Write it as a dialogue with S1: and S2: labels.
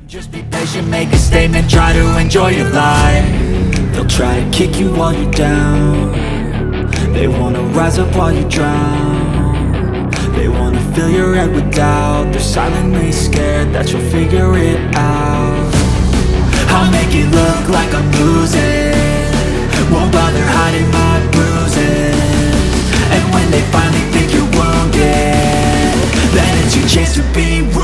S1: Just be patient, make a statement, try to enjoy your life. They'll try to kick you while you're down. They wanna rise up while you drown. They wanna fill your head with doubt. They're silently scared that you'll figure it out. I'll make it look like I'm losing, won't bother hiding my bruises. And when they finally think you're wounded, then it's your chance to be ruined.